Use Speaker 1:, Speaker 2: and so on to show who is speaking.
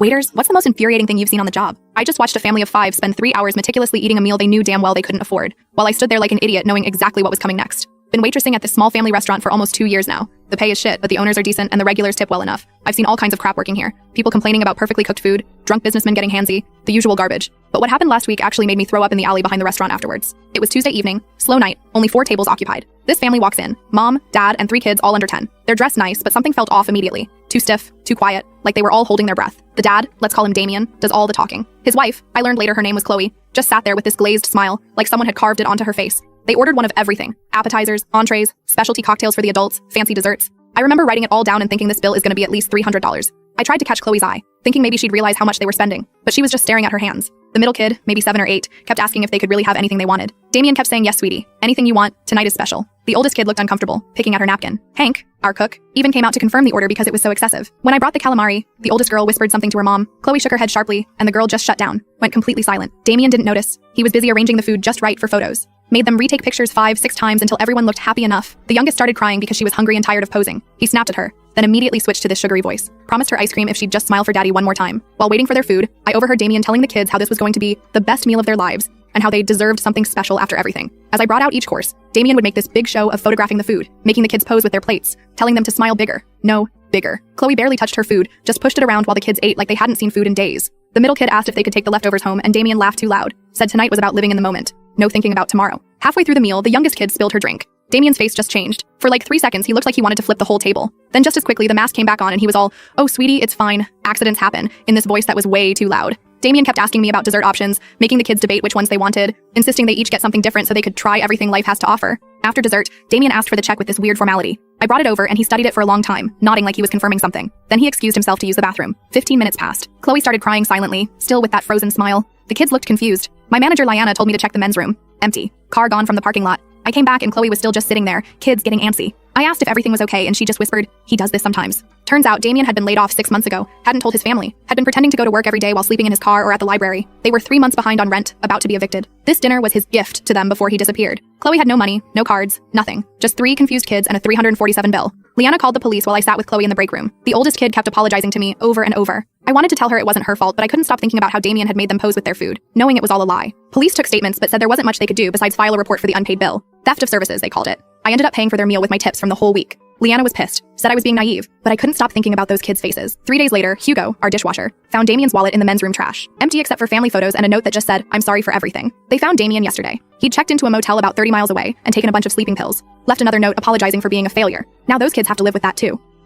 Speaker 1: Waiters, what's the most infuriating thing you've seen on the job? I just watched a family of 5 spend 3 hours meticulously eating a meal they knew damn well they couldn't afford, while I stood there like an idiot knowing exactly what was coming next. Been waitressing at this small family restaurant for almost 2 years now. The pay is shit, but the owners are decent and the regulars tip well enough. I've seen all kinds of crap working here. People complaining about perfectly cooked food, drunk businessmen getting handsy, the usual garbage. But what happened last week actually made me throw up in the alley behind the restaurant afterwards. It was Tuesday evening, slow night, only 4 tables occupied. This family walks in, mom, dad, and 3 kids all under 10. They're dressed nice, but something felt off immediately. Too stiff, too quiet, like they were all holding their breath. The dad, let's call him Damien, does all the talking. His wife, I learned later her name was Chloe, just sat there with this glazed smile, like someone had carved it onto her face. They ordered one of everything: appetizers, entrees, specialty cocktails for the adults, fancy desserts. I remember writing it all down and thinking this bill is going to be at least $300. I tried to catch Chloe's eye, thinking maybe she'd realize how much they were spending, but she was just staring at her hands. The middle kid, maybe 7 or 8, kept asking if they could really have anything they wanted. Damien kept saying, yes, sweetie, anything you want, tonight is special. The oldest kid looked uncomfortable, picking at her napkin. Hank, our cook, even came out to confirm the order because it was so excessive. When I brought the calamari, the oldest girl whispered something to her mom. Chloe shook her head sharply, and the girl just shut down, went completely silent. Damien didn't notice. He was busy arranging the food just right for photos. Made them retake pictures 5, 6 times until everyone looked happy enough. The youngest started crying because she was hungry and tired of posing. He snapped at her, then immediately switched to this sugary voice. Promised her ice cream if she'd just smile for daddy one more time. While waiting for their food, I overheard Damien telling the kids how this was going to be the best meal of their lives and how they deserved something special after everything. As I brought out each course, Damien would make this big show of photographing the food, making the kids pose with their plates, telling them to smile bigger. No, bigger. Chloe barely touched her food, just pushed it around while the kids ate like they hadn't seen food in days. The middle kid asked if they could take the leftovers home, and Damien laughed too loud, said tonight was about living in the moment. No thinking about tomorrow. Halfway through the meal, the youngest kid spilled her drink. Damien's face just changed. For like 3 seconds, he looked like he wanted to flip the whole table. Then just as quickly, the mask came back on and he was all, oh, sweetie, it's fine. Accidents happen, in this voice that was way too loud. Damien kept asking me about dessert options, making the kids debate which ones they wanted, insisting they each get something different so they could try everything life has to offer. After dessert, Damien asked for the check with this weird formality. I brought it over and he studied it for a long time, nodding like he was confirming something. Then he excused himself to use the bathroom. 15 minutes passed. Chloe started crying silently, still with that frozen smile. The kids looked confused. My manager Liana told me to check the men's room. Empty. Car gone from the parking lot. I came back and Chloe was still just sitting there, kids getting antsy. I asked if everything was okay and she just whispered, he does this sometimes. Turns out Damien had been laid off 6 months ago, hadn't told his family, had been pretending to go to work every day while sleeping in his car or at the library. They were 3 months behind on rent, about to be evicted. This dinner was his gift to them before he disappeared. Chloe had no money, no cards, nothing. Just 3 confused kids and a $347 bill. Liana called the police while I sat with Chloe in the break room. The oldest kid kept apologizing to me over and over. I wanted to tell her it wasn't her fault, but I couldn't stop thinking about how Damien had made them pose with their food, knowing it was all a lie. Police took statements but said there wasn't much they could do besides file a report for the unpaid bill. Theft of services, they called it. I ended up paying for their meal with my tips from the whole week. Liana was pissed, said I was being naive, but I couldn't stop thinking about those kids' faces. 3 days later, Hugo, our dishwasher, found Damien's wallet in the men's room trash, empty except for family photos and a note that just said, I'm sorry for everything. They found Damien yesterday. He'd checked into a motel about 30 miles away and taken a bunch of sleeping pills, left another note apologizing for being a failure. Now those kids have to live with that too.